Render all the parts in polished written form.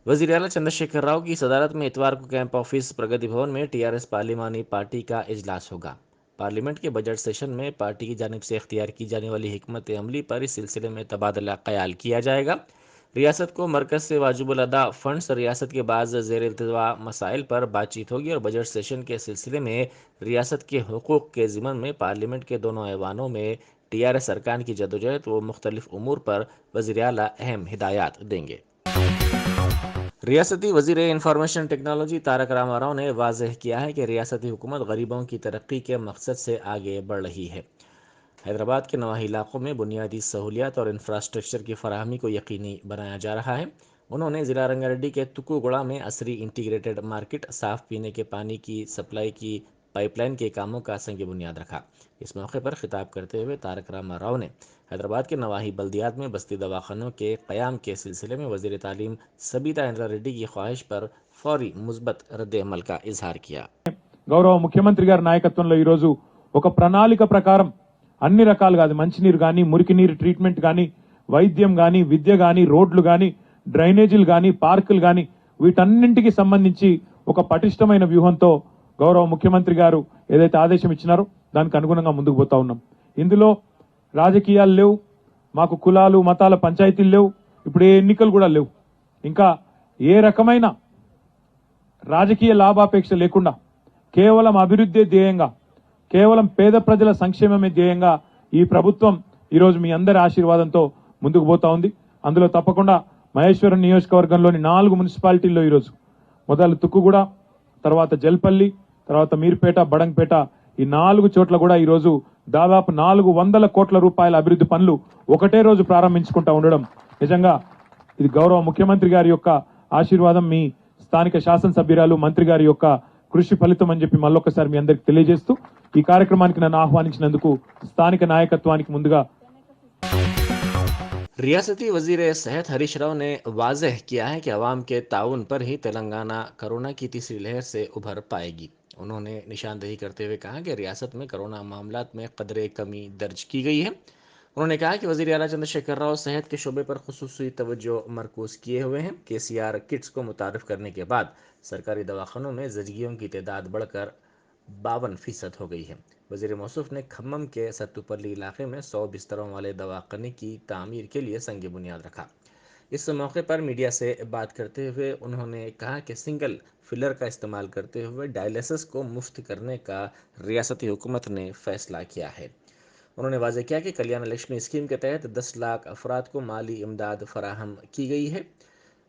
वज़ीर आला चंद्रशेखर राव की सदारत में इतवार को कैंप ऑफिस प्रगति भवन में टीआरएस पार्लिमानी पार्टी का इजलास होगा। पार्लियामेंट के बजट सेशन में पार्टी की जानिब से इख्तियार की जाने वाली हिकमत अमली पर इस सिलसिले में तबादला ख्याल किया जाएगा। रियासत को मरकज से वाजिबुल अदा फंड्स, रियासत के बाद जेर इल्तवा मसाइल पर बातचीत होगी और बजट सेशन के सिलसिले में रियासत के हुकूक के ज़िमन में पार्लियामेंट के दोनों ऐवानों में टीआरएस अरकान की जदोजहद व मुख्तलिफ उमूर पर वज़ीर आला अहम हिदायत देंगे। रियासती वजीर इंफॉर्मेशन टेक्नोलॉजी तारक रामा राव ने वाजह किया है कि रियासती हुकूमत गरीबों की तरक्की के मकसद से आगे बढ़ रही है। हैदराबाद के नवाही इलाकों में बुनियादी सहूलियात और इंफ्रास्ट्रक्चर की फराहमी को यकीनी बनाया जा रहा है। उन्होंने ज़िला रंगारेड्डी के तुकुगुड़ा में असरी इंटीग्रेटेड मार्केट, साफ़ पीने के पानी की सप्लाई की पाइपलाइन के कामों का संग बुनियाद रखा। इस मौके पर खिताब करते हुए तारक रामा राव ने हैदराबाद के नवाही बल्दियात में बस्ती दवाखानों के क़याम के सिलसिले में वज़ीर तालीम सबीता इंद्रा रेड्डी की ख्वाहिश पर फौरी मुस्बत रद्द अमल का इजहार किया। గౌరవ ముఖ్యమంత్రి గారి నాయకత్వంలో ఈ రోజు ఒక ప్రణాళిక ప్రకారం అన్ని రకాలుగా అది మంచినీరు గాని, మురికి నీరు ట్రీట్మెంట్ గాని, వైద్యం గాని, విద్య గాని, రోడ్లు గాని, డ్రైనేజీలు గాని, పార్కులు గాని వీటన్నింటికి సంబంధించి ఒక పటిష్టమైన వ్యూహంతో గౌరవ ముఖ్యమంత్రి గారు ఏదైతే ఆదేశం ఇచ్చినారో దానికి అనుగుణంగా ముందుకు పోతా ఉన్నాం. ఇందులో రాజకీయాలు లేవు, మాకు కులాలు మతాల పంచాయతీలు లేవు, ఇప్పుడు ఏ ఎన్నికలు కూడా లేవు. ఇంకా ఏ రకమైన రాజకీయ లాభాపేక్ష లేకుండా కేవలం అభివృద్ధి ధ్యేయంగా, కేవలం పేద ప్రజల సంక్షేమమే ధ్యేయంగా ఈ ప్రభుత్వం ఈరోజు మీ అందరి ఆశీర్వాదంతో ముందుకు పోతా ఉంది. అందులో తప్పకుండా మహేశ్వరం నియోజకవర్గంలోని 4 మున్సిపాలిటీల్లో ఈరోజు మొదలు తుక్కుగూడ, తర్వాత జల్పల్లి, తర్వాత మీర్పేట, బడంగపేట ఈ 4 చోట్ల కూడా ఈరోజు దాదాపు 400 కోట్ల రూపాయల అభివృద్ధి పనులు ఒకటే రోజు ప్రారంభించుకుంటా ఉండడం నిజంగా ఇది గౌరవ ముఖ్యమంత్రి గారి యొక్క ఆశీర్వాదం, మీ స్థానిక శాసనసభ్యురాలు మంత్రి గారి యొక్క కృషి ఫలితం అని చెప్పి మళ్ళొకసారి మీ అందరికి తెలియజేస్తూ ఈ కార్యక్రమానికి నన్ను ఆహ్వానించినందుకు స్థానిక నాయకత్వానికి ముందుగా रियासती वजीर सेहत हरीश राव ने वाजह किया है कि अवाम के ताउन पर ही तेलंगाना कोरोना की तीसरी लहर से उभर पाएगी। उन्होंने निशानदेही करते हुए कहा कि रियासत में कोरोना मामलात में कदरे कमी दर्ज की गई है। उन्होंने कहा कि वज़ीर आला चंद्रशेखर राव सेहत के शोबे पर खुसूसी तवज्जो मरकूज़ किए हुए हैं। केसीआर किट्स को मुतारफ़ करने के बाद सरकारी दवाखानों में ज़चगियों की तादाद बढ़कर 52% हो गई है। वज़ीर मौसूफ ने खम्मम के सत्तुपल्ली इलाके में 100 बिस्तरों वाले दवाखाने की तामीर के लिए संग बुनियाद रखा। इस मौके पर मीडिया से बात करते हुए उन्होंने कहा कि सिंगल फिलर का इस्तेमाल करते हुए डायलिसिस को मुफ्त करने का रियासती हुकूमत ने फैसला किया है। उन्होंने वाज़ेह किया कि कल्याण लक्ष्मी स्कीम के तहत 10 लाख अफराद को माली इमदाद फराहम की गई है।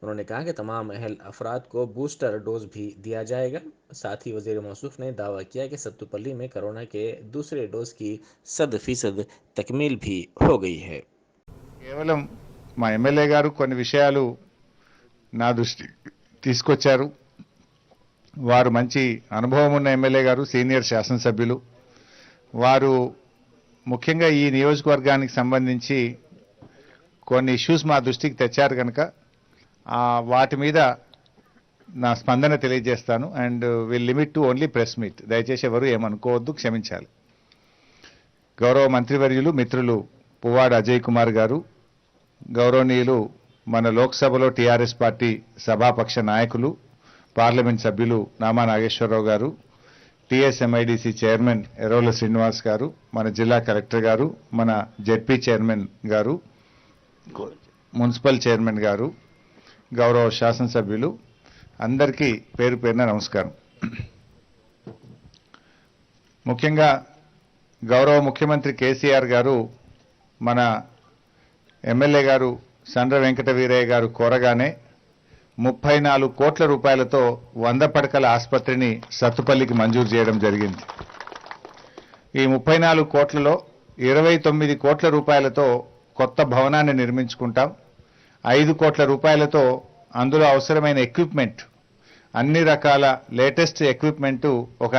उन्होंने कहा कि तमाम अहल अफराद को बूस्टर डोज भी दिया जाएगा। साथ ही वज़ीर मौसूफ ने दावा किया कि सत्तुपल्ली में कोरोना के दूसरे डोज की 100% तकमील भी हो गई है। కేవలం మా ఎమ్మెల్యే గారు కొన్ని విషయాలు నా దృష్టి తీసుకొచ్చారు. వారు మంచి అనుభవం ఉన్న ఎమ్మెల్యే గారు, సీనియర్ శాసనసభ్యులు. వారు ముఖ్యంగా ఈ నియోజకవర్గానికి సంబంధించి కొన్ని ఇష్యూస్ మా దృష్టికి తెచ్చారు కనుక వాటి మీద నా స్పందన తెలియజేస్తాను. And will limit to only press meet. దయచేసి ఎవరు ఏమనుకోవద్దు, క్షమించాలి. గౌరవ మంత్రివర్యులు మిత్రులు పువ్వాడ అజయ్ కుమార్ గారు, గౌరవనీయులు మన లోక్సభలో టీఆర్ఎస్ పార్టీ సభాపక్ష నాయకులు, పార్లమెంట్ సభ్యులు నామా నాగేశ్వరరావు గారు, టీఎస్ఎంఐడిసి చైర్మన్ ఎర్రోల శ్రీనివాస్ గారు, మన జిల్లా కలెక్టర్ గారు, మన జెడ్పీ చైర్మన్ గారు, మున్సిపల్ చైర్మన్ గారు, గౌరవ శాసనసభ్యులు అందరికీ పేరు పేరున నమస్కారం. ముఖ్యంగా గౌరవ ముఖ్యమంత్రి కేసీఆర్ గారు మన ఎమ్మెల్యే గారు సండ్ర వెంకట వీరయ్య గారు కోరగానే 34 కోట్ల రూపాయలతో 100 పడకల ఆసుపత్రిని సత్తుపల్లికి మంజూరు చేయడం జరిగింది. ఈ 34 కోట్లలో 29 కోట్ల రూపాయలతో కొత్త భవనాన్ని నిర్మించుకుంటాం. 5 కోట్ల రూపాయలతో అందులో అవసరమైన ఎక్విప్మెంట్, అన్ని రకాల లేటెస్ట్ ఎక్విప్మెంట్ ఒక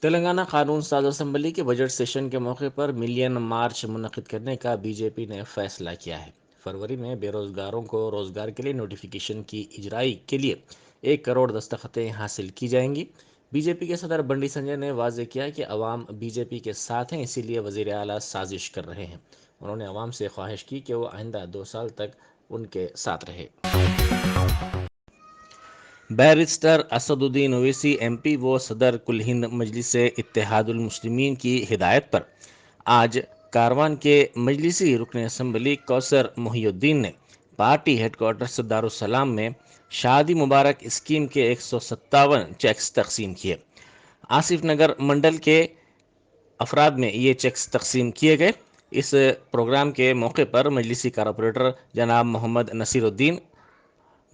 तेलंगाना कानून साज असम्बली के बजट सेशन के मौके पर मिलियन मार्च मुनक्किद करने का बीजेपी ने फैसला किया है। फरवरी में बेरोजगारों को रोजगार के लिए नोटिफिकेशन की इजराई के लिए 1 करोड़ दस्तखतें हासिल की जाएंगी। बीजेपी के सदर बंडी संजय ने वाजे किया कि अवाम बीजेपी के साथ हैं, इसीलिए वजीर आला साजिश कर रहे हैं। उन्होंने अवाम से ख्वाहिश की कि वो आइंदा 2 साल तक उनके साथ रहे। बैरिस्टर असदुद्दीन ओवैसी एमपी व सदर कुल हिंद मजलिस इत्तेहादुल मुस्लिमीन की हिदायत पर आज कारवान के मजलिसी रुकन असम्बली कौसर मोहिउद्दीन ने पार्टी हेडक्वार्टर दारुसलाम में शादी मुबारक स्कीम के 157 चेक्स तकसीम किए। आसिफ नगर मंडल के अफराद में ये चेक्स तकसीम किए गए। इस प्रोग्राम के मौके पर मजलिसी कारपोरेटर जनाब मोहम्मद नसीरुद्दीन,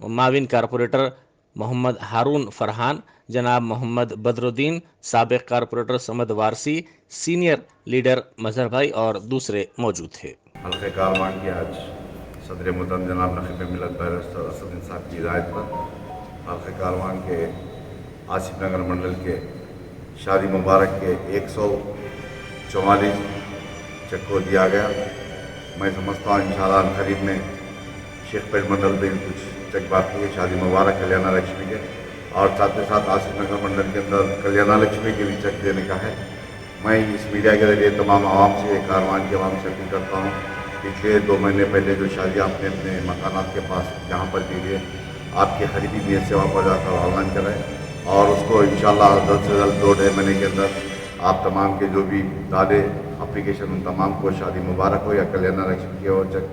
माविन कारपोरेटर मोहम्मद हारून फरहान, जनाब मोहम्मद बदरुद्दीन, साबिक corporator Samad Warsi, senior leader Mazhar भाई और दूसरे मौजूद थे। हल्के कारवान की आज सदर मुहतरम जनाब नखीब मिलत बैरिस्टर असदुद्दीन साहब की हिदायत पर हल्के कारवान के आसिफ नगर मंडल के शादी मुबारक के 144 चेक को दिया गया। मैं समझता हूँ इंशाअल्लाह करीब में शेखपेट मंडल में कुछ चेक बाकी है शादी मुबारक कल्याणा लक्ष्मी के, और साथ ही साथ आसिफ नगर मंडल के अंदर कल्याणा लक्ष्मी के भी चेक देने का है। मैं इस मीडिया के जरिए तमाम आवाम से, कारवान की आवाम से अपील करता हूँ, पिछले 2 महीने पहले जो शादियाँ आपने अपने मकानात के पास जहाँ पर दी है, आपके करीबी नियत से वहाँ पर जाकर ऑनलाइन कराएँ और उसको इंशाअल्लाह जल्द से जल्द 2-2.5 महीने के अंदर आप तमाम के जो भी डाले अप्लीकेशन उन तमाम को शादी मुबारक हो या कल्याणा लक्ष्मी की हो चेक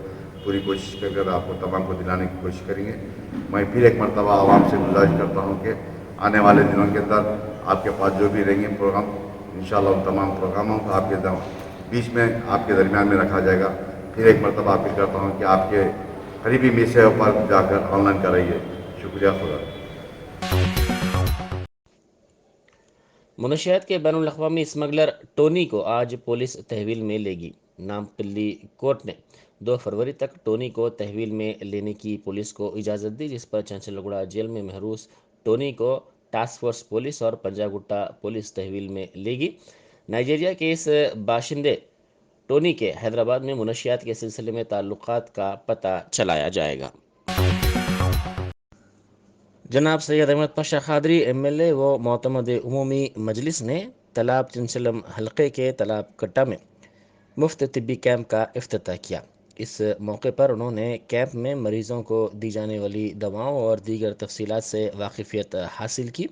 पूरी कोशिश कर आपको तमाम को दिलाने की कोशिश करेंगे। मैं फिर एक मरतबा आवाम से गुजारिश करता हूँ कि आने वाले दिनों के अंदर आपके पास जो भी रहेंगे प्रोग्राम, इंशाअल्लाह उन तमाम प्रोग्रामों को आपके बीच में आपके दरमियान में रखा जाएगा। फिर एक मरतबा अपील करता हूँ कि आपके करीबी मिसों पर जाकर ऑनलाइन कराइए। शुक्रिया खुदा। मुनशियात के बैनुल अक़वामी स्मगलर टोनी को आज पुलिस तहवील में लेगी। नामपल्ली कोर्ट ने 2 फरवरी तक टोनी को तहवील में लेने की पुलिस को इजाज़त दी, जिस पर चंचलगुड़ा जेल में महरूस टोनी को टास्क फोर्स पुलिस और पंजागुट्टा पुलिस तहवील में लेगी। नाइजीरिया के इस बाशिंदे टोनी के हैदराबाद में मुनशियात के सिलसिले में ताल्लुकात का पता चलाया जाएगा। जनाब सैयद अहमद पाशा खादरी एमएलए व मोतमद उमूमी मजलिस ने तालाब चंचलम हलके के तालाब कट्टा में मुफ्त तिब्बी कैंप का इफ्तिताह किया। इस मौके पर उन्होंने कैंप में मरीज़ों को दी जाने वाली दवाओं और दीगर तफसीलात से वाकिफियत हासिल की।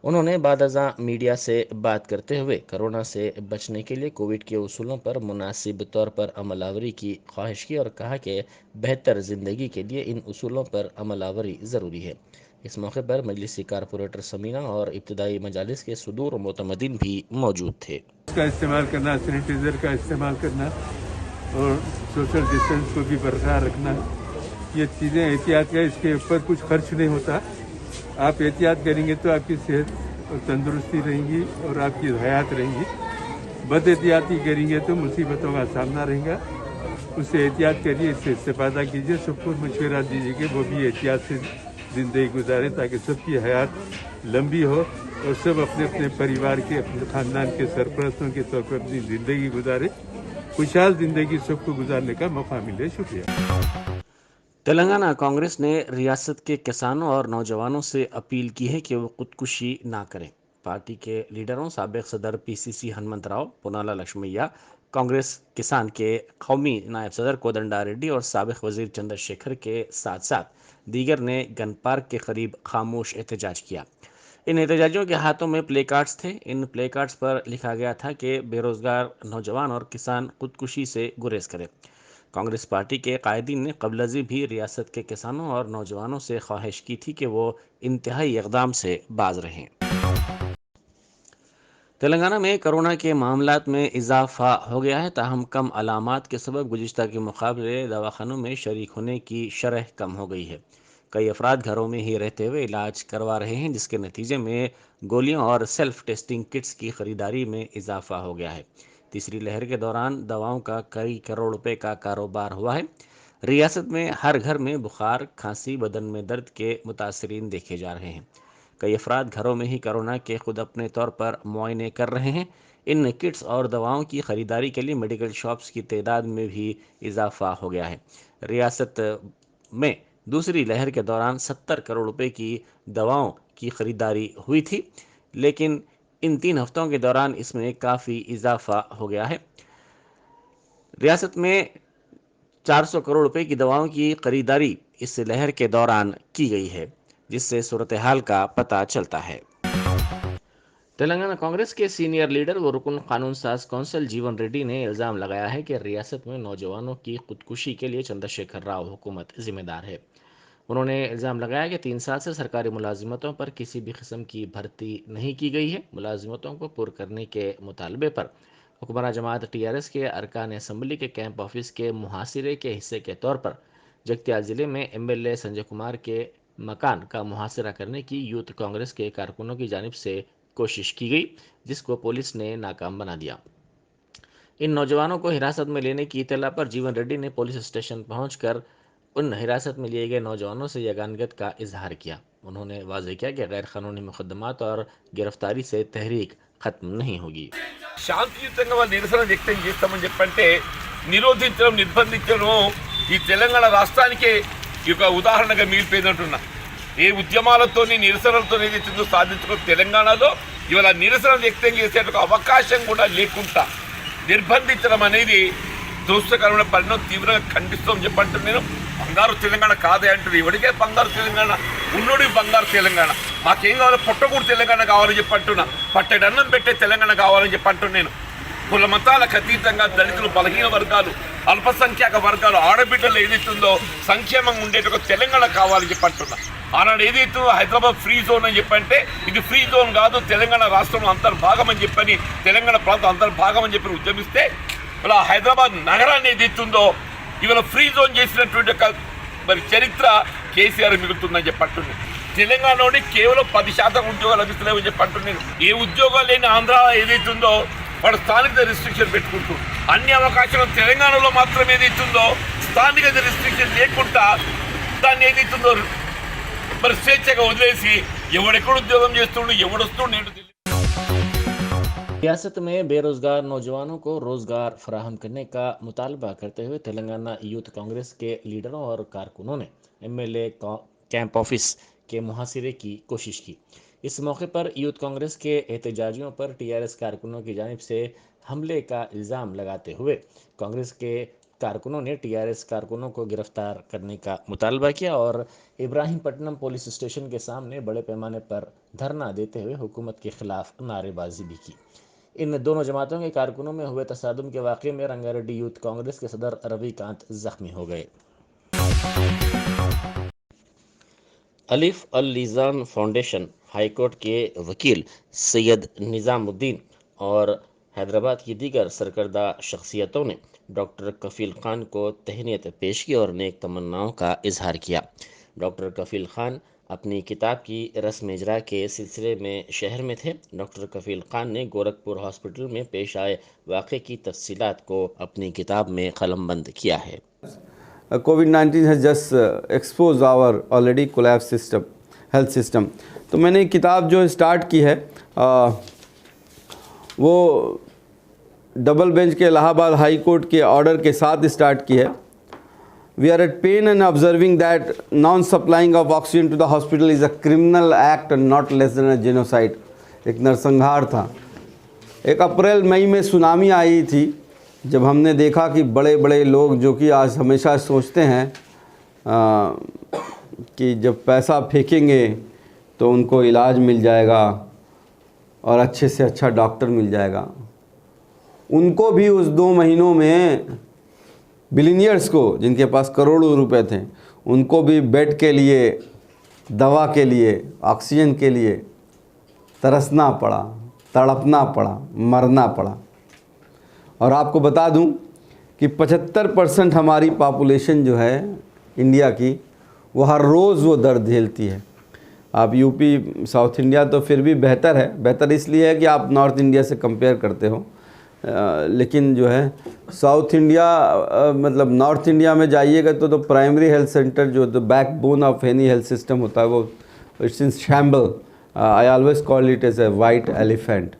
उन्होंने बादअज़ां मीडिया से बात करते हुए कोरोना से बचने के लिए कोविड के उसूलों पर मुनासिब तौर पर अमल आवरी की ख्वाहिश की और कहा कि बेहतर ज़िंदगी के लिए इन उसूलों पर अमल आवरी ज़रूरी है। इस मौके पर मजलिसी कारपोरेटर समीना और इब्तदाई मजालिस के सुदूर मोतमदीन भी मौजूद थे। का इस्तेमाल करना, सैनिटाइजर का इस्तेमाल करना और सोशल डिस्टेंस को भी बरकरार रखना, ये चीज़ें एहतियात का, इसके ऊपर कुछ खर्च नहीं होता। आप एहतियात करेंगे तो आपकी सेहत और तंदुरुस्ती रहेंगी और आपकी हयात रहेंगी। बद एहतियाती करेंगे तो मुसीबतों का सामना रहेगा। उससे एहतियात करिए, इससे इस्तेफादा कीजिए, सबको मशवरा दीजिए कि वो भी एहतियात से ज़िंदगी गुजारें ताकि सबकी हयात लंबी हो और सब अपने अपने परिवार के, अपने ख़ानदान के सरपरस्तों के तौर पर अपनी ज़िंदगी गुजारे, खुशहाल ज़िंदगी सबको गुजारने का मौका मिले। शुक्रिया। तेलंगाना कांग्रेस ने रियासत के किसानों और नौजवानों से अपील की है कि वो खुदकुशी ना करें। पार्टी के लीडरों साबिक सदर पीसीसी हनुमंत राव, पुनाला लक्ष्मैया, कांग्रेस किसान के कौमी नायब सदर कोदंडा रेड्डी और साबिक वजीर चंद्रशेखर के साथ साथ दीगर ने गन पार्क के करीब खामोश एहतजाज किया। इन एहतजाजियों के हाथों में प्ले कार्ड्स थे। इन प्ले कार्ड्स पर लिखा गया था कि बेरोजगार नौजवान और किसान खुदकुशी से गुरेज करें। कांग्रेस पार्टी के कायदीन ने कबलजी भी रियासत के किसानों और नौजवानों से ख्वाहिश की थी कि वो इंतहाई इक़दाम से बाज रहें। तेलंगाना में कोरोना के मामलात में इजाफा हो गया है, ताहम कम अलामात के सबब गुज़िश्ता के मुकाबले दवाखानों में शरीक होने की शरह कम हो गई है। कई अफराद घरों में ही रहते हुए इलाज करवा रहे हैं, जिसके नतीजे में गोलियों और सेल्फ टेस्टिंग किट्स की खरीदारी में इजाफा हो गया है। तीसरी लहर के दौरान दवाओं का कई करोड़ रुपए का कारोबार हुआ है। रियासत में हर घर में बुखार, खांसी, बदन में दर्द के मुतासरीन देखे जा रहे हैं। कई अफराद घरों में ही कोरोना के खुद अपने तौर पर मुआयने कर रहे हैं। इन किट्स और दवाओं की खरीदारी के लिए मेडिकल शॉप्स की तादाद में भी इजाफा हो गया है। रियासत में दूसरी लहर के दौरान 70 करोड़ रुपए की दवाओं की खरीदारी हुई थी, लेकिन इन 3 हफ्तों के दौरान इसमें काफ़ी इजाफा हो गया है। रियासत में 400 करोड़ रुपए की दवाओं की खरीदारी इस लहर के दौरान की गई है, जिससे सूरत हाल का पता चलता है। तेलंगाना कांग्रेस के सीनियर लीडर व रुकन कानून साज कौंसल जीवन रेड्डी ने इल्जाम लगाया है कि रियासत में नौजवानों की खुदकुशी के लिए चंद्रशेखर राव हुकूमत जिम्मेदार है। उन्होंने इल्जाम लगाया कि 3 साल से सरकारी मुलाजिमतों पर किसी भी किस्म की भर्ती नहीं की गई है। मुलाजिमतों को पुर करने के मुतालबे पर हुक्मरान जमात टीआरएस के अरकान असम्बली के कैंप ऑफिस के मुहासिरे के हिस्से के तौर पर जगतियाल जिले में एमएलए संजय कुमार के मकान का मुहासिरा करने की यूथ कांग्रेस के कारकुनों की जानिब से कोशिश की गई, जिसको पुलिस ने नाकाम बना दिया। इन नौजवानों को हिरासत में लेने की इत्तला पर जीवन रेड्डी ने पुलिस स्टेशन पहुंचकर उन हिरासत में लिए गए नौजवानों से यगानगत का इजहार किया। उन्होंने वाज़ेह किया कि गैर कानूनी मुकदमात और गिरफ्तारी से तहरीक खत्म नहीं होगी। శాంతియుతంగా వాళ్ళు నిరసన వ్యక్తం చేస్తామని చెప్పంటే నిరోధించడం నిర్బంధించడం ఈ తెలంగాణ రాష్ట్రానికే ఈ యొక్క ఉదాహరణగా మిగిలిపోయినట్టున్నా ఏ ఉద్యమాలతో నిరసనలతో ఏదైతుందో సాధించుకున్న తెలంగాణలో ఇవాళ నిరసన వ్యక్తం చేసే అవకాశం కూడా లేకుండా నిర్బంధించడం అనేది దురదృష్టకరమైన పరిణామం తీవ్రంగా ఖండిస్తామని చెప్పంటే నేను బంగారు తెలంగాణ కాదే అంటారు. ఎవరికే బంగారు తెలంగాణ ఉన్నోడి బంగారు తెలంగాణ మాకేం కావాలో పొట్టకూడు తెలంగాణ కావాలని చెప్పంటున్నా. పట్టెడన్నం పెట్టే తెలంగాణ కావాలని చెప్పంటున్నా. నేను కుల మతాలకు అతీతంగా దళితులు, బలహీన వర్గాలు, అల్పసంఖ్యాక వర్గాలు, ఆడబిడ్డలు ఏదైతుందో సంక్షేమంగా ఉండేట ఒక తెలంగాణ కావాలని చెప్పంటున్నా. ఆనాడు ఏదైతుందో హైదరాబాద్ ఫ్రీ జోన్ అని చెప్పంటే ఇది ఫ్రీ జోన్ కాదు, తెలంగాణ రాష్ట్రంలో అంతర్భాగం అని చెప్పని, తెలంగాణ ప్రాంతం అంతర్భాగం అని చెప్పి ఉద్యమిస్తే ఇలా హైదరాబాద్ నగరాన్ని ఏదైతుందో ఇవాళ ఫ్రీ జోన్ చేసినటువంటి ఒక మరి చరిత్ర కేసీఆర్ మిగులుతుందని చెప్పంటున్నాను. తెలంగాణలోని కేవలం 10% ఉద్యోగాలు లభిస్తున్నాయని చెప్పంటున్నాను. ఏ ఉద్యోగాలు లేని ఆంధ్ర ఏదైతుందో వాడు స్థానిక రిస్ట్రిక్షన్ పెట్టుకుంటూ అన్ని అవకాశాలు తెలంగాణలో మాత్రం ఏదైతుందో స్థానిక రిస్ట్రిక్షన్ లేకుండా దాన్ని ఏదైతుందో మరి స్వేచ్ఛగా వదిలేసి ఎవడెక్కడ ఉద్యోగం చేస్తుండో ఎవడొస్తుండో నేను रियासत में बेरोजगार नौजवानों को रोजगार फराहम करने का मुतालबा करते हुए तेलंगाना यूथ कांग्रेस के लीडरों और कारकुनों ने एमएलए कैंप ऑफिस के मुहासिरे की कोशिश की। इस मौके पर यूथ कांग्रेस के एहतजाजियों पर टीआरएस कारकुनों की जानिब से हमले का इल्ज़ाम लगाते हुए कांग्रेस के कारकुनों ने टीआरएस कारकुनों को गिरफ्तार करने का मुतालबा किया और इब्राहिमपट्टनम पुलिस स्टेशन के सामने बड़े पैमाने पर धरना देते हुए हुकूमत के खिलाफ नारेबाजी भी की। इन दोनों जमातों के कारकुनों में हुए तसादुम के वाक़े में रंगारेड्डी यूथ कांग्रेस के सदर रविकांत जख्मी हो गए। अलिफ अल लीज़ान फाउंडेशन, हाईकोर्ट के वकील सैयद निज़ामुद्दीन और हैदराबाद की दीगर सरकर्दा शख्सियतों ने डॉक्टर कफील खान को तहनीत पेश की और नेक तमन्नाओं का इजहार किया। डॉक्टर कफील खान अपनी किताब की रस्म इजरा के सिलसिले में शहर में थे। डॉक्टर कफील खान ने गोरखपुर हॉस्पिटल में पेश आए वाक़े की तफसीलात को अपनी किताब में कलमबंद किया है। COVID-19 has just exposed our already collapsed system, health system. तो मैंने किताब जो स्टार्ट की है वो डबल बेंच के इलाहाबाद हाई कोर्ट के ऑर्डर के साथ स्टार्ट की है। We are at pain in observing that non-supplying of oxygen to the hospital is a criminal act and not less than a genocide. एक नरसंहार था। 1 अप्रैल मई में सुनामी आई थी, जब हमने देखा कि बड़े बड़े लोग जो कि आज हमेशा सोचते हैं कि जब पैसा फेंकेंगे तो उनको इलाज मिल जाएगा और अच्छे से अच्छा डॉक्टर मिल जाएगा, उनको भी उस 2 महीनों में बिलियनियर्स को जिनके पास करोड़ों रुपए थे उनको भी बेड के लिए, दवा के लिए, ऑक्सीजन के लिए तरसना पड़ा, तड़पना पड़ा, मरना पड़ा। और आपको बता दूं कि 75% हमारी पॉपुलेशन जो है इंडिया की वो हर रोज़ वो दर्द झेलती है। आप यूपी साउथ इंडिया तो फिर भी बेहतर है, बेहतर इसलिए है कि आप नॉर्थ इंडिया से कंपेयर करते हो, लेकिन जो है साउथ इंडिया मतलब नॉर्थ इंडिया में जाइएगा तो प्राइमरी हेल्थ सेंटर जो the backbone of any health system होता है वो it's in shamble. I always call it as a white elephant.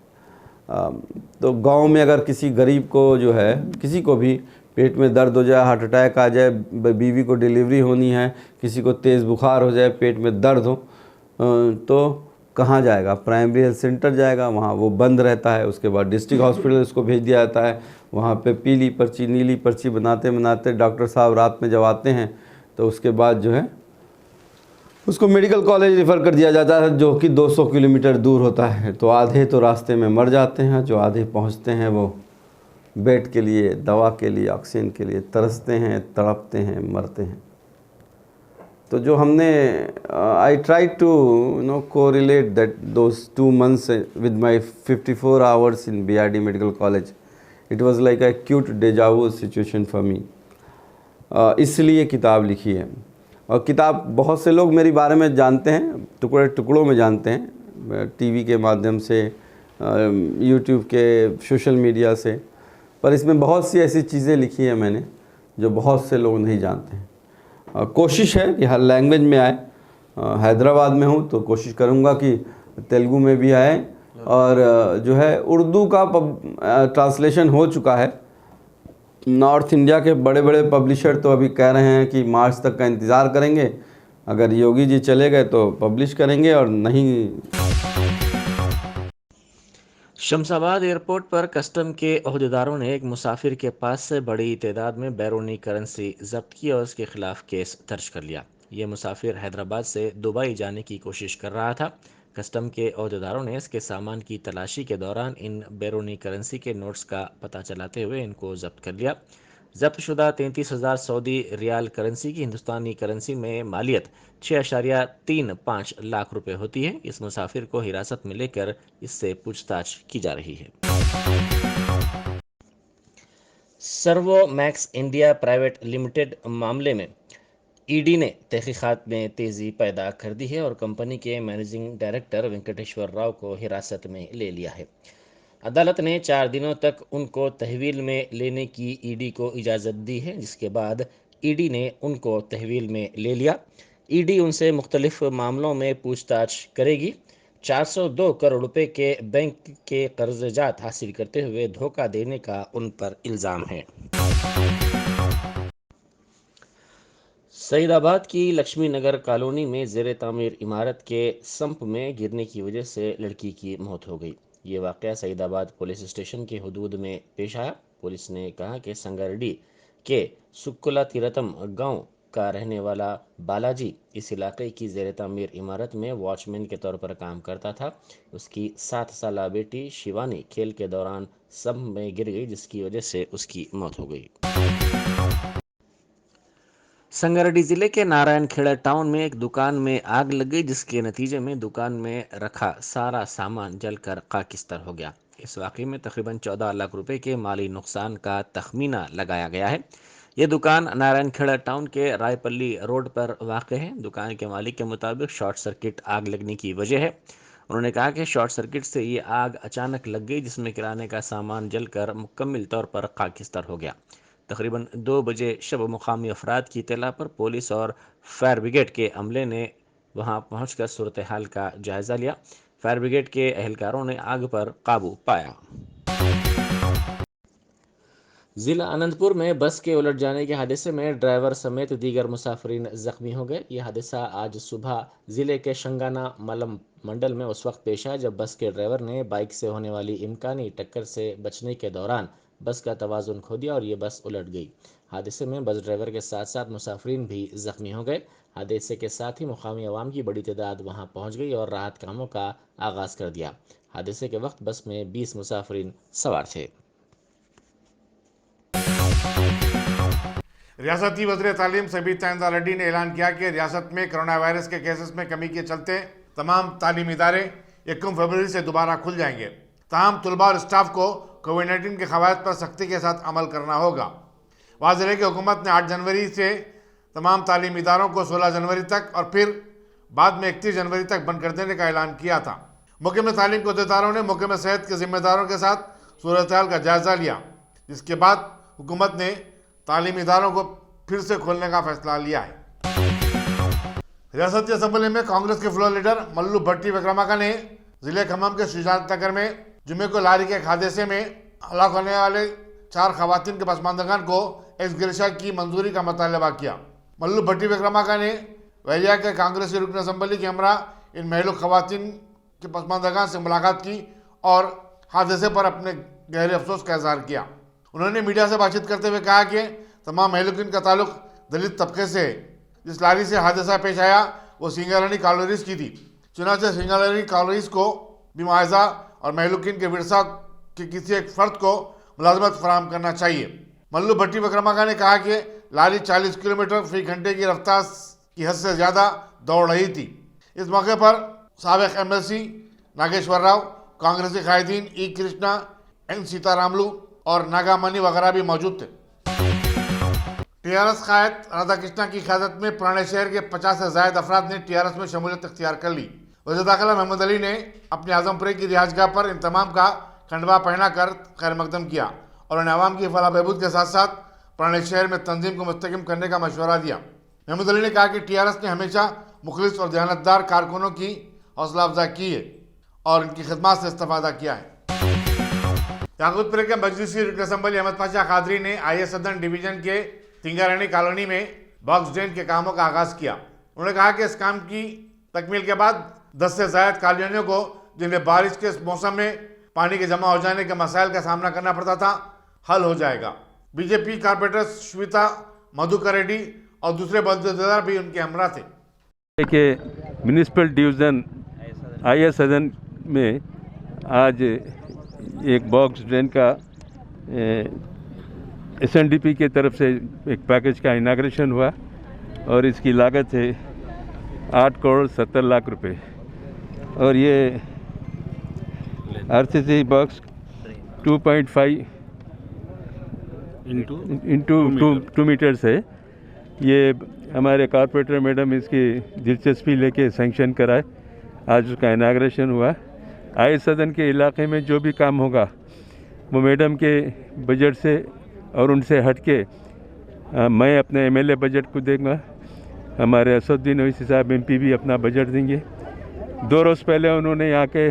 तो गांव में अगर किसी गरीब को जो है किसी को भी पेट में दर्द हो जाए, हार्ट अटैक आ जाए, बीवी को डिलीवरी होनी है, किसी को तेज़ बुखार हो जाए, पेट में दर्द हो, तो कहाँ जाएगा? प्राइमरी हेल्थ सेंटर जाएगा, वहाँ वो बंद रहता है। उसके बाद डिस्ट्रिक्ट हॉस्पिटल उसको भेज दिया जाता है, वहाँ पे पीली पर्ची नीली पर्ची बनाते बनाते डॉक्टर साहब रात में जब आते हैं तो उसके बाद जो है उसको मेडिकल कॉलेज रेफ़र कर दिया जाता है, जो कि 200 किलोमीटर दूर होता है। तो आधे तो रास्ते में मर जाते हैं, जो आधे पहुँचते हैं वो बेड के लिए, दवा के लिए, ऑक्सीजन के लिए तरसते हैं, तड़पते हैं, मरते हैं। तो जो हमने I try to correlate that those 2 months with my 54 hours in BRD medical college. It was like a acute deja vu situation for me. इसलिए किताब लिखी है। और किताब बहुत से लोग मेरे बारे में जानते हैं, टुकड़े टुकड़ों में जानते हैं, टीवी के माध्यम से, यूट्यूब के, सोशल मीडिया से, पर इसमें बहुत सी ऐसी चीज़ें लिखी हैं मैंने जो बहुत से लोग नहीं जानते हैं। कोशिश है कि हर लैंग्वेज में आए। हैदराबाद में हूँ तो कोशिश करूँगा कि तेलुगु में भी आए, और जो है उर्दू का ट्रांसलेशन हो चुका है। नॉर्थ इंडिया के बड़े बड़े पब्लिशर तो अभी कह रहे हैं कि मार्च तक का इंतज़ार करेंगे, अगर योगी जी चले गए तो पब्लिश करेंगे, और नहीं। शमशाबाद एयरपोर्ट पर कस्टम के ओहदेदारों ने एक मुसाफिर के पास से बड़ी तादाद में बैरूनी करेंसी जब्त की और उसके खिलाफ केस दर्ज कर लिया। ये मुसाफिर हैदराबाद से दुबई जाने की कोशिश कर रहा था। कस्टम के ओहदेदारों ने इसके सामान की तलाशी के दौरान इन बैरूनी करेंसी के नोट्स का पता चलाते हुए इनको जब्त कर लिया। जब्तशुदा 33,000 सऊदी रियाल करेंसी की हिंदुस्तानी करेंसी में मालियत 6.35 लाख रुपए होती है। इस मुसाफिर को हिरासत में लेकर इससे पूछताछ की जा रही है। Servo max India private limited मामले में ईडी ने तहकीकात में तेजी पैदा कर दी है और कंपनी के मैनेजिंग डायरेक्टर वेंकटेश्वर राव को हिरासत में ले लिया है। अदालत ने 4 दिनों तक उनको तहवील में लेने की ईडी को इजाज़त दी है, जिसके बाद ईडी ने उनको तहवील में ले लिया। ईडी उनसे मुख्तलिफ मामलों में पूछताछ करेगी। 402 करोड़ रुपए के बैंक के कर्जजात हासिल करते हुए धोखा देने का उन पर इल्ज़ाम है। सईदाबाद की लक्ष्मी नगर कॉलोनी में ज़ेरे तामीर इमारत के संप में गिरने की वजह से लड़की की मौत हो गई। ये वाक़या सईदाबाद पुलिस स्टेशन के हुदूद में पेश आया। पुलिस ने कहा कि संगारेड्डी के सुक्कुला तीरथम गांव का रहने वाला बालाजी इस इलाके की ज़ेरे तामीर इमारत में वॉचमैन के तौर पर काम करता था। उसकी 7 साला बेटी शिवानी खेल के दौरान संप में गिर गई, जिसकी वजह से उसकी मौत हो गई। संगारेड्डी जिले के नारायणखेड़ा टाउन में एक दुकान में आग लग गई, जिसके नतीजे में दुकान में रखा सारा सामान जलकर खाकिस्तर हो गया। इस वाक़ये में तकरीबन 14 लाख रुपए के माली नुकसान का तखमीना लगाया गया है। ये दुकान नारायणखेड़ा टाउन के रायपल्ली रोड पर वाक़ है। दुकान के मालिक के मुताबिक शॉर्ट सर्किट आग लगने की वजह है। उन्होंने कहा कि शॉर्ट सर्किट से ये आग अचानक लग गई, जिसमें किराने का सामान जलकर मुकम्मल तौर पर खाकिस्तर हो गया। तकरीबन 2 बजे शब मुकामी अफराद की इत्तला पर पुलिस और फायर ब्रिगेड के अमले ने वहां पहुंचकर सूरत हाल का जायज़ा लिया। फायर ब्रिगेड के एहलकारों ने आग पर काबू पाया। जिला अनंतपुर में बस के उलट जाने के हादसे में ड्राइवर समेत दीगर मुसाफिरीन जख्मी हो गए। यह हादसा आज सुबह जिले के शंगाना मलम मंडल में उस वक्त पेश आया जब बस के ड्राइवर ने बाइक से होने वाली इम्कानी टक्कर से बचने के दौरान बस का तवाज़ुन खो दिया और ये बस उलट गई। हादसे में बस ड्राइवर के साथ साथ मुसाफिरीन भी जख्मी हो गए। हादसे के साथ ही मुकामी अवाम की बड़ी तादाद वहां पहुंच गई और राहत कामों का आगाज़ कर दिया। हादसे के वक्त बस में 20 मुसाफिरीन सवार थे। रियासती वज़ीर तालीम सबीर चंदा रेड्डी ने ऐलान किया कि रियासत में कोरोना वायरस के केसेस में कमी के चलते तमाम तालीमी इदारे 1 फरवरी से दोबारा खुल जाएंगे। ताहम तलबा और स्टाफ को कोविड-19 के क़वायद पर सख्ती के साथ अमल करना होगा। वाज़ेह रहे कि हुकूमत ने 8 जनवरी से तमाम तालीमी इदारों को 16 जनवरी तक और फिर बाद में 31 जनवरी तक बंद कर देने का ऐलान किया था। महकमे तालीम के अहदेदारों ने महकमे सेहत के जिम्मेदारों के साथ सूरत हाल का जायज़ा लिया, जिसके बाद हुकूमत ने तालीमी इदारों को फिर से खोलने का फैसला लिया है। रियासती असम्बली में कांग्रेस के फ्लोर लीडर मल्लू भट्टी विक्रमाका ने जिले खम्मम के शुजात नगर में जुमे को लारी के हादसे में हलाक होने वाले 4 खवातीन के पसमानदगान को एक्सग्रेशिया की मंजूरी का मुतालबा किया। मल्लू भट्टी विक्रमाका ने वहिया के कांग्रेसी रुकन असम्बली के हमरा इन महिला खवातीन के पसमानदगान से मुलाकात की और हादसे पर अपने गहरे अफसोस का इजहार किया। उन्होंने मीडिया से बातचीत करते हुए कहा कि तमाम महलूकिन का ताल्लुक दलित तबके से है। जिस लारी से हादसा पेश आया वो सिंगारानी कॉलोनीज की थी। चुनाचे सिंगारानी कॉलोनीज को भी मुआवजा और महलूकिन के विरसा के किसी एक फर्द को मुलाजमत फराहम करना चाहिए। मल्लू भट्टी विक्रमाका ने कहा कि लारी 40 किलोमीटर फी घंटे की रफ्तार की हद से ज़्यादा दौड़ रही थी। इस मौके पर साबिक एमएलसी नागेश्वर राव, कांग्रेसी कायदीन ई कृष्णा, एन सीतारामलू और नागामणि वगैरह भी मौजूद थे। टीआरएस कायद राधाकृष्णा की क़यादत में पुराने शहर के 50 से ज़ायद अफराद ने टीआरएस में शमूलियत इख्तियार कर ली। वज़ीर दाखिला महमूद अली ने अपने आजमपुरे की रिहाइशगाह पर इन तमाम का खंडवा पहना कर खैर मकदम किया और उन्हें आवाम की फलाह बहबूद के साथ साथ पुराने शहर में तंजीम को मुस्तहकम करने का मशवरा दिया। महमूद अली ने कहा कि टीआरएस ने हमेशा मुखलिस और दयानतदार कारकुनों की हौसला अफजा की है और इनकी खिदमत से इस्तेफादा किया है। याकूतपुर के मजलिसी रुकन असम्बली अहमद पाशा कादरी ने आईएस सदन डिवीजन के सिंगारानी कॉलोनी में बॉक्स ड्रेन के कामों का आगाज किया। उन्होंने कहा कि इस काम की तकमील के बाद 10 से ज़ायद कॉलोनियों को जिन्हें बारिश के मौसम में पानी के जमा हो जाने के मसाइल का सामना करना पड़ता था, हल हो जाएगा। बीजेपी कारपोरेटर श्वेता मधुकर रेड्डी और दूसरे बल्देदार भी उनके हमरा थे। कि म्यूनिसिपल डिवीज़न आईएस सदन में आज एक बॉक्स ड्रेन का एसएनडीपी की तरफ से एक पैकेज का इनाग्रेशन हुआ और इसकी लागत है 8 करोड़ 70 लाख रुपए और ये आरसीसी बॉक्स 2.5 इंटू 2 मीटर्स है। ये हमारे कॉर्पोरेटर मैडम इसकी दिलचस्पी लेके सैंक्शन कराए, आज उसका इनाग्रेशन हुआ। आईएस सदन के इलाके में जो भी काम होगा वो मैडम के बजट से और उनसे हट के मैं अपने एमएलए बजट को दूंगा। हमारे असदुद्दीन ओवैसी साहब एमपी भी अपना बजट देंगे। 2 रोज़ पहले उन्होंने यहाँ के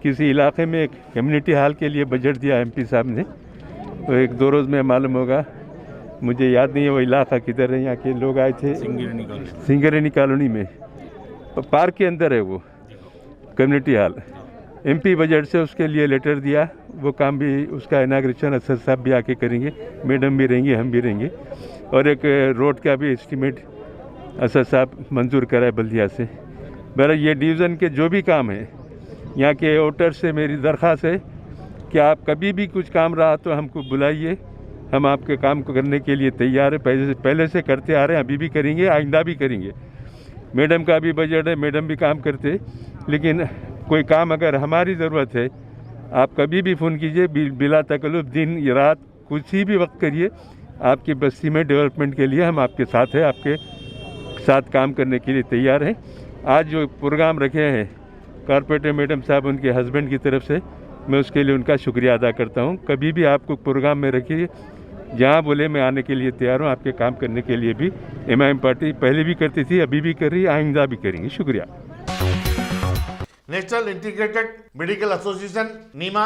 किसी इलाके में एक कम्युनिटी हॉल के लिए बजट दिया एमपी साहब ने, तो 1-2 रोज़ में मालूम होगा, मुझे याद नहीं है वो इलाका किधर है। यहाँ के लोग आए थे सिंगारानी कॉलोनी में, पार्क के अंदर है वो कम्युनिटी हॉल। एमपी बजट से उसके लिए लेटर दिया, वो काम भी उसका इनाग्रेशन असद साहब भी आके करेंगे, मैडम भी रहेंगे, हम भी रहेंगे। और एक रोड का भी एस्टीमेट असद साहब मंजूर कराए बल्दिया से। बहर ये डिवीज़न के जो भी काम है, यहाँ के वोटर से मेरी दरख्वास्त है कि आप कभी भी कुछ काम रहा तो हमको बुलाइए, हम आपके काम को करने के लिए तैयार है। पहले से करते आ रहे हैं, अभी भी करेंगे, आइंदा भी करेंगे। मैडम का भी बजट है, मैडम भी काम करते, लेकिन कोई काम अगर हमारी ज़रूरत है आप कभी भी फ़ोन कीजिए, बिला तकल्लुफ़, दिन रात कुछ ही भी वक्त करिए। आपकी बस्ती में डेवलपमेंट के लिए हम आपके साथ हैं, आपके साथ काम करने के लिए तैयार हैं। आज जो प्रोग्राम रखे हैं कॉर्पोरेटर मैडम साहब उनके हस्बैंड की तरफ से, मैं उसके लिए उनका शुक्रिया अदा करता हूं। कभी भी आपको प्रोग्राम में रखिए, जहां बोले मैं आने के लिए तैयार हूं। आपके काम करने के लिए भी एमआईएम पार्टी पहले भी करती थी, अभी भी कर रही है, आइंदा भी करेंगे। शुक्रिया। नेशनल इंटीग्रेटेड मेडिकल एसोसिएशन नीमा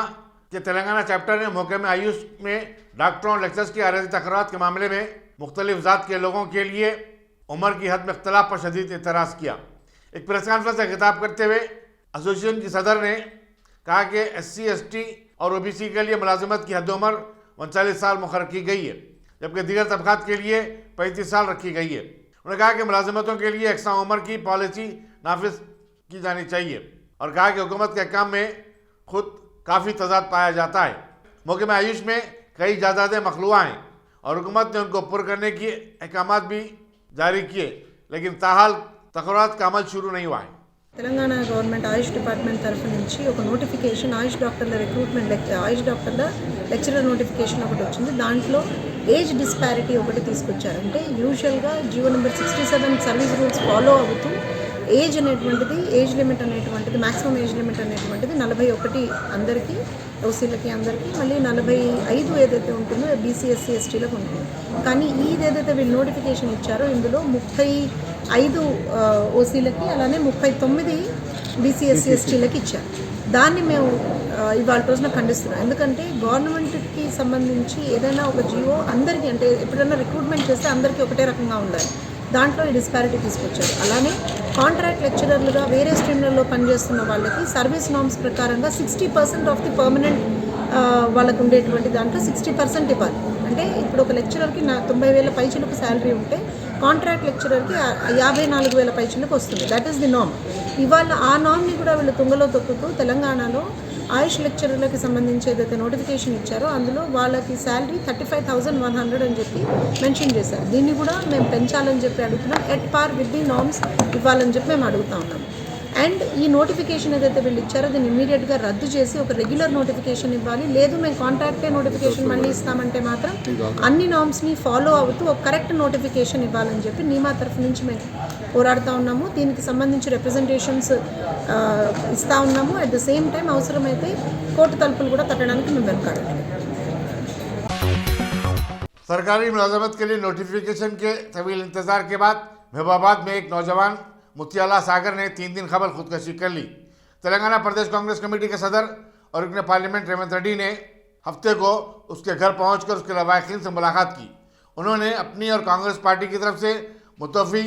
के तेलंगाना चैप्टर ने मौके में आयुष में डॉक्टरों और लेक्चर्स की आरजी तकरार के मामले में मुख्तलिफ ज़ात के लोगों के लिए उम्र की हद में इख्तलाफ पर शदीद एतराज़ किया। एक प्रेस कॉन्फ्रेंस से खिताब करते हुए एसोसिएशन की सदर ने कहा कि SC ST और OBC के लिए मुलाजिमत की हद उम्र 39 साल मुकर्रर की गई है, जबकि दीगर तबकात के लिए 35 साल रखी गई है। उन्होंने कहा कि मुलाजिमतों के लिए यकसा उम्र की पॉलिसी नाफिज की जानी चाहिए और कहा कि हुकूमत के काम में खुद काफ़ी तजाद पाया जाता है। मौके में आयुष में कई जायदादें मखलूआ हैं और हुकूमत ने उनको पुर करने की अहकामात भी जारी किए, लेकिन ताहाल तकरार का अमल शुरू नहीं हुआ है। తెలంగాణ గవర్నమెంట్ ఆయుష్ డిపార్ట్మెంట్ తరఫు నుంచి ఒక నోటిఫికేషన్ ఆయుష్ డాక్టర్ల రిక్రూట్మెంట్ ఆయుష్ డాక్టర్ల లెక్చరర్ నోటిఫికేషన్ ఒకటి వచ్చింది. దాంట్లో ఏజ్ డిస్పారిటీ ఒకటి తీసుకొచ్చారు. అంటే యూజువల్గా GO number 67 service rules follow అవుతూ ఏజ్ అనేటువంటిది, ఏజ్ లిమిట్ అనేటువంటిది, మ్యాక్సిమం ఏజ్ లిమిట్ అనేటువంటిది 41 అందరికీ, ఓసీలకి అందరికీ, మళ్ళీ 45 ఏదైతే ఉంటుందో BC SC STలకు ఉంటుంది. కానీ ఏదైతే వీళ్ళు నోటిఫికేషన్ ఇచ్చారో ఇందులో 35 ఓసీలకి, అలానే 39 BC SC STలకి ఇచ్చారు. దాన్ని మేము ఇవాళ రోజున ఖండిస్తున్నాం. ఎందుకంటే గవర్నమెంట్కి సంబంధించి ఏదైనా ఒక జీవో అందరికీ, అంటే ఎప్పుడైనా రిక్రూట్మెంట్ చేస్తే అందరికీ ఒకటే రకంగా ఉండాలి. దాంట్లో ఈ డిస్పారిటీ తీసుకొచ్చారు. అలానే కాంట్రాక్ట్ లెక్చరర్లుగా వేరే స్ట్రీమ్లలో పనిచేస్తున్న వాళ్ళకి సర్వీస్ నామ్స్ ప్రకారంగా 60% ఆఫ్ ది పర్మనెంట్ వాళ్ళకు ఉండేటువంటి దాంట్లో 60% ఇవ్వాలి. అంటే ఇప్పుడు ఒక లెక్చరర్కి 90,000 పైచిలకు శాలరీ ఉంటే కాంట్రాక్ట్ లెక్చరర్కి 54,000 పైచిలకు వస్తుంది. దట్ ఈస్ ది నామ్. ఇవాళ ఆ నామ్ని కూడా వీళ్ళు తుంగలో తొక్కుతూ తెలంగాణలో ఆయుష్ లెక్చరర్లకి సంబంధించి ఏదైతే నోటిఫికేషన్ ఇచ్చారో అందులో వాళ్ళకి శాలరీ 35,100 అని చెప్పి మెన్షన్ చేశారు. దీన్ని కూడా మేము పెంచాలని చెప్పి అడుగుతున్నాం. At par with the norms ఇవ్వాలని చెప్పి మేము అడుగుతా ఉన్నాం. అండ్ ఈ నోటిఫికేషన్ ఏదైతే వీళ్ళు ఇచ్చారో దీన్ని ఇమీడియట్గా రద్దు చేసి ఒక రెగ్యులర్ నోటిఫికేషన్ ఇవ్వాలి. లేదు మేము కాంట్రాక్టే నోటిఫికేషన్ మళ్ళీ ఇస్తామంటే మాత్రం అన్ని నామ్స్ని ఫాలో అవుతూ ఒక కరెక్ట్ నోటిఫికేషన్ ఇవ్వాలని చెప్పి నీమా తరఫు నుంచి మేము పోరాడుతూ ఉన్నాము. దీనికి సంబంధించి రిప్రజెంటేషన్స్ ఇస్తూ ఉన్నాము. అట్ ద సేమ్ టైం అవసరమైతే కోర్టు తలుపులు కూడా తట్టడానికి మేము వెనకాడలేదు. सरकारी मुलाजमत के लिए नोटिफिकेशन के तवील इंतजार के बाद महबूबाबाद में एक नौजवान मुतियाला सागर ने 3 दिन खबर खुदकशी कर ली। तेलंगाना प्रदेश कांग्रेस कमेटी के सदर और रुकन पार्लियामेंट रेवंत रेड्डी ने हफ्ते को उसके घर पहुंचकर उसके लवाहिकीन से मुलाकात की। उन्होंने अपनी और कांग्रेस पार्टी की तरफ से मुतवफ़ी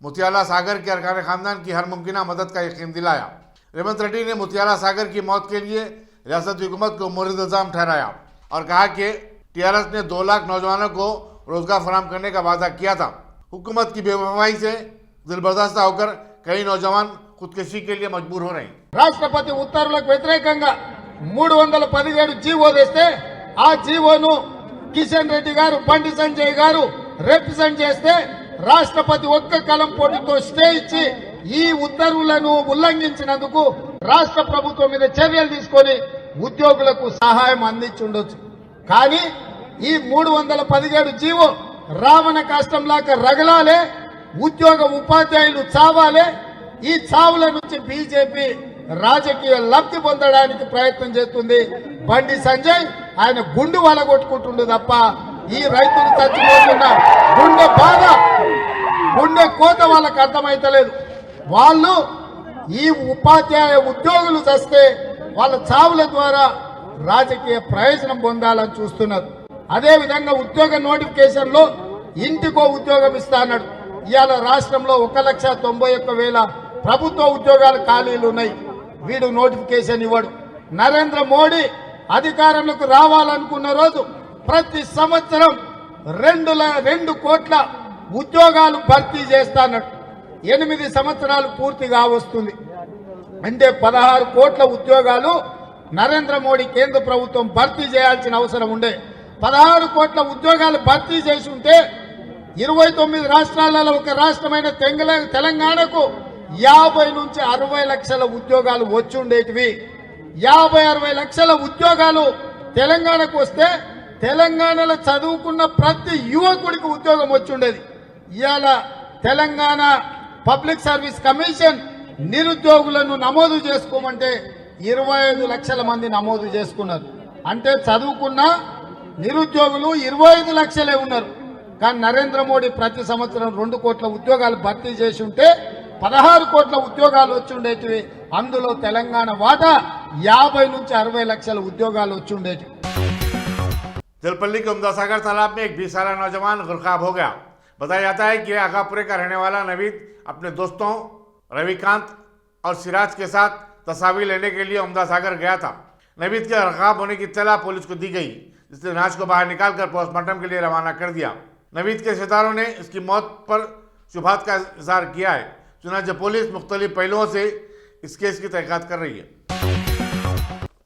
मुतियाला सागर के अरकान खानदान की हर मुमकिन मदद का यकीन दिलाया। रेवंत रेड्डी ने मुतियाला सागर की मौत के लिए रियासती हुकूमत को मुरीद इल्ज़ाम ठहराया और कहा कि टीआरएस ने 2 लाख नौजवानों को रोजगार फराहम करने का वादा किया था। हुकूमत की बेवफाई से दिलबर्दाश्ता होकर कई नौजवान खुदकशी के लिए मजबूर हो रहे हैं। రాష్ట్రపతి ఉత్తర్వులకు వ్యతిరేకంగా 317 జీవో తెస్తే ఆ జీవోను కిషన్ రెడ్డి గారు, బండి సంజయ్ గారు రిప్రజెంట్ చేస్తే రాష్ట్రపతి ఒక్క కలం పోటీతో స్టే ఇచ్చి ఈ ఉత్తర్వులను ఉల్లంఘించినందుకు రాష్ట్ర ప్రభుత్వం మీద చర్యలు తీసుకొని ఉద్యోగులకు సహాయం అందించి ఉండొచ్చు. కానీ ఈ 317 జీవో రావణ కష్టంలాగా రగలాలే, ఉద్యోగ ఉపాధ్యాయులు చావాలే. ఈ చావుల నుంచి బీజేపీ రాజకీయ లబ్ధి పొందడానికి ప్రయత్నం చేస్తుంది. బండి సంజయ్ ఆయన గుండు వలగొట్టుకుంటుండు తప్ప ఈ రైతులు చచ్చిపోతున్న గుండె బాధ, గుండె కోత వాళ్ళకు అర్థమైతలేదు. వాళ్ళు ఈ ఉపాధ్యాయ ఉద్యోగులు చస్తే వాళ్ళ చావుల ద్వారా రాజకీయ ప్రయోజనం పొందాలని చూస్తున్నారు. అదేవిధంగా ఉద్యోగ నోటిఫికేషన్ లో ఇంటికో ఉద్యోగం ఇస్తా అన్నాడు. ఇవాళ రాష్ట్రంలో 1,91,000 ప్రభుత్వ ఉద్యోగాలు ఖాళీలు ఉన్నాయి. వీడు నోటిఫికేషన్ ఇవ్వడు. నరేంద్ర మోడీ అధికారంలోకి రావాలనుకున్న రోజు ప్రతి సంవత్సరం 2 కోట్ల ఉద్యోగాలు భర్తీ చేస్తానన్నాడు. 8 సంవత్సరాలు పూర్తిగా వస్తుంది. అంటే 16 కోట్ల ఉద్యోగాలు నరేంద్ర మోడీ కేంద్ర ప్రభుత్వం భర్తీ చేయాల్సిన అవసరం ఉండే. 16 కోట్ల ఉద్యోగాలు భర్తీ చేసి ఉంటే 29 రాష్ట్రాలలో ఒక రాష్ట్రమైన తెలంగాణకు 50 నుంచి 60 లక్షల ఉద్యోగాలు వచ్చి ఉండేటివి. 50-60 లక్షల ఉద్యోగాలు తెలంగాణకు వస్తే తెలంగాణలో చదువుకున్న ప్రతి యువకుడికి ఉద్యోగం వచ్చి ఉండేది. ఇవాళ తెలంగాణ పబ్లిక్ సర్వీస్ కమిషన్ నిరుద్యోగులను నమోదు చేసుకోమంటే 25 లక్షల మంది నమోదు చేసుకున్నారు. అంటే చదువుకున్న నిరుద్యోగులు 25 లక్షలే ఉన్నారు. కానీ నరేంద్ర మోడీ ప్రతి సంవత్సరం 2 కోట్ల ఉద్యోగాలు భర్తీ చేసి ఉంటే 16 కోట్ల ఉద్యోగాలు వచ్చి ఉండేటివి. అందులో తెలంగాణ వాటా 50 నుంచి 60 లక్షల ఉద్యోగాలు వచ్చి ఉండేటివి. जलपल्ली के उमदा सागर तालाब में एक 20 साल नौजवान गुरखाब हो गया। बताया जाता है कि आगापुरे का रहने वाला नवीद अपने दोस्तों रविकांत और सिराज के साथ तस्वीर लेने के लिए उमदा सागर गया था। नवीद के गुरखाब होने की इत्तला पुलिस को दी गई, जिसने लाश को बाहर निकालकर पोस्टमार्टम के लिए रवाना कर दिया। नवीद के रिश्तेदारों ने इसकी मौत पर शुभात का इजहार किया है। चुनांचे पुलिस मुख्तलिफ पहलुओं से इस केस की तहकीकात कर रही है।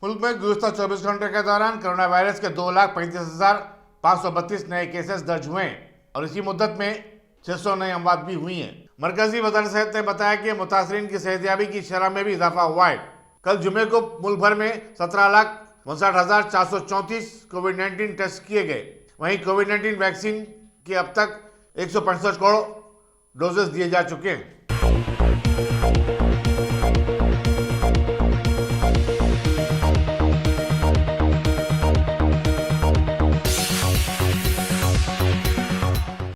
मुल्क में गुज़श्ता 24 घंटे के दौरान कोरोना वायरस के 2,35,532 नए केसेस दर्ज हुए हैं और इसी मुद्दत में 600 नई अमवात भी हुई हैं। मरकजी वज़ीर सेहत ने बताया कि मुतासरीन की सेहतयाबी की शरह में भी इजाफा हुआ है। कल जुमे को मुल्क भर में 17,59,434 कोविड-19 टेस्ट किए गए। वहीं कोविड-19 वैक्सीन के अब तक 165 करोड़ डोजेस दिए जा चुके हैं।